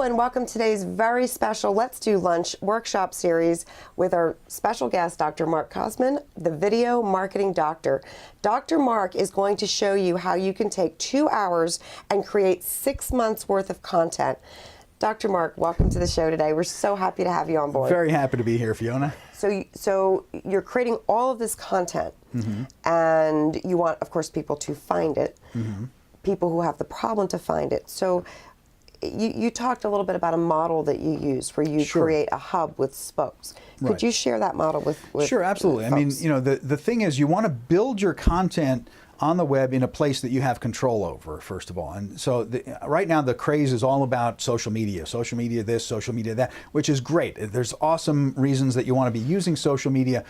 and welcome to today's very special Let's Do Lunch workshop series with our special guest, Dr. Mark Kosman, the video marketing doctor. Dr. Mark is going to show you how you can take 2 hours and create 6 months worth of content. Dr. Mark, welcome to the show today. We're so happy to have you on board. Very happy to be here, Fiona. So you're creating all of this content, and you want, of course, people to find it, people who have the problem to find it. So you talked a little bit about a model that you use where you create a hub with spokes. Could you share that model with Sure, absolutely. folks? I mean, you know, the thing is you want to build your content on the web in a place that you have control over, first of all. And so right now the craze is all about social media this, social media that, which is great. There's awesome reasons that you want to be using social media.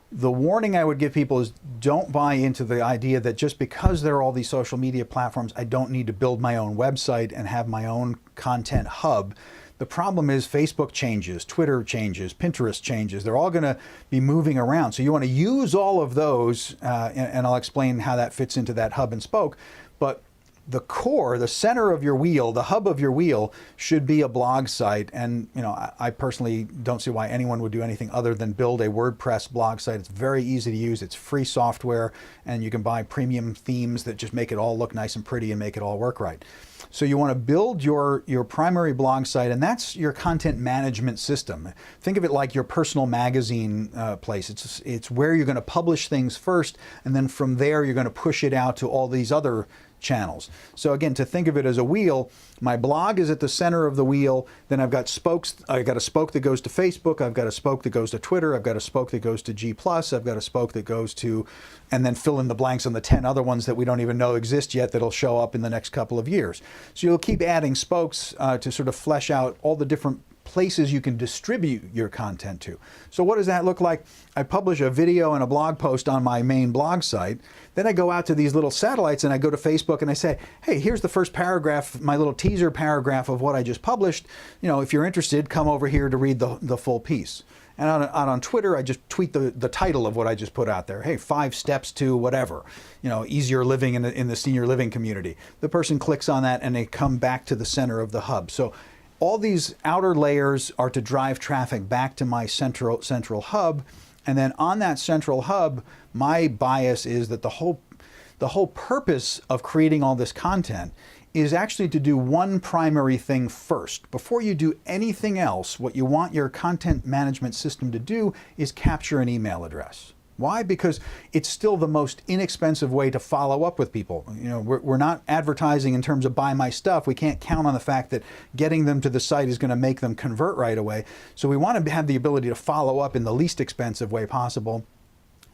The warning I would give people is don't buy into the idea that just because there are all these social media platforms, I don't need to build my own website and have my own content hub. The problem is Facebook changes, Twitter changes, Pinterest changes. They're all going to be moving around. So you want to use all of those, and I'll explain how that fits into that hub and spoke. But the core, the center of your wheel, the hub of your wheel should be a blog site. And you know, I personally don't see why anyone would do anything other than build a WordPress blog site. It's very easy to use. It's free software, and you can buy premium themes that just make it all look nice and pretty and make it all work right. So you want to build your primary blog site, and that's your content management system. Think of it like your personal magazine place. It's where you're going to publish things first, and then from there you're going to push it out to all these other channels. So again, to think of it as a wheel, my blog is at the center of the wheel. Then I've got spokes. I've got a spoke that goes to Facebook. I've got a spoke that goes to Twitter. I've got a spoke that goes to G+. I've got a spoke that goes to, and then fill in the blanks on the 10 other ones that we don't even know exist yet that'll show up in the next couple of years. So you'll keep adding spokes to sort of flesh out all the different places you can distribute your content to. So what does that look like? I publish a video and a blog post on my main blog site. Then I go out to these little satellites and I go to Facebook and I say, hey, here's the first paragraph, my little teaser paragraph of what I just published. You know, if you're interested, come over here to read the full piece. And on Twitter, I just tweet the title of what I just put out there. Hey, 5 steps to whatever, you know, easier living in the senior living community. The person clicks on that and they come back to the center of the hub. So all these outer layers are to drive traffic back to my central hub. And then on that central hub, my bias is that the whole purpose of creating all this content is actually to do one primary thing first. Before you do anything else, what you want your content management system to do is capture an email address. Why? Because it's still the most inexpensive way to follow up with people. You know, we're not advertising in terms of buy my stuff. We can't count on the fact that getting them to the site is going to make them convert right away. So we want to have the ability to follow up in the least expensive way possible,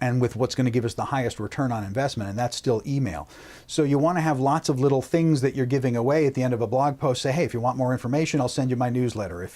and with what's going to give us the highest return on investment, and that's still email. So you want to have lots of little things that you're giving away at the end of a blog post. Say, hey, if you want more information, I'll send you my newsletter.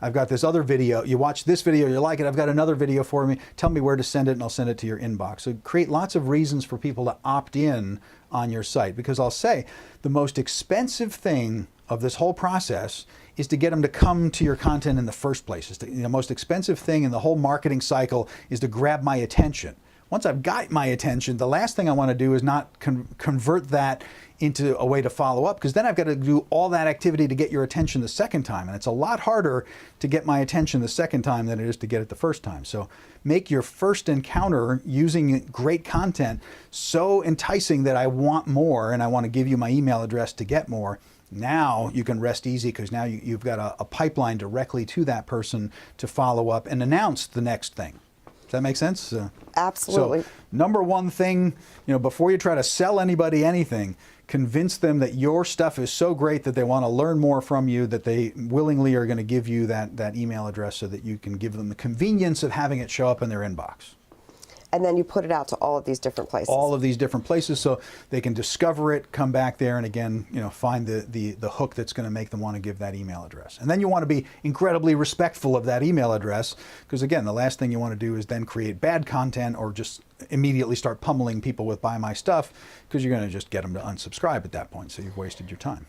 I've got this other video, you watch this video, you like it, I've got another video for me, tell me where to send it and I'll send it to your inbox. So create lots of reasons for people to opt in on your site, because I'll say the most expensive thing of this whole process is to get them to come to your content in the first place. The most expensive thing in the whole marketing cycle is to grab my attention. Once I've got my attention, the last thing I want to do is not convert that into a way to follow up, because then I've got to do all that activity to get your attention the second time. And it's a lot harder to get my attention the second time than it is to get it the first time. So make your first encounter using great content so enticing that I want more and I want to give you my email address to get more. Now you can rest easy, because now you've got a pipeline directly to that person to follow up and announce the next thing. Does that make sense? Absolutely. So, number one thing, you know, before you try to sell anybody anything, convince them that your stuff is so great that they want to learn more from you, that they willingly are going to give you that email address so that you can give them the convenience of having it show up in their inbox. And then you put it out to all of these different places. All of these different places, so they can discover it, come back there, and again, you know, find the hook that's going to make them want to give that email address. And then you want to be incredibly respectful of that email address, because again, the last thing you want to do is then create bad content or just immediately start pummeling people with buy my stuff, because you're going to just get them to unsubscribe at that point, so you've wasted your time.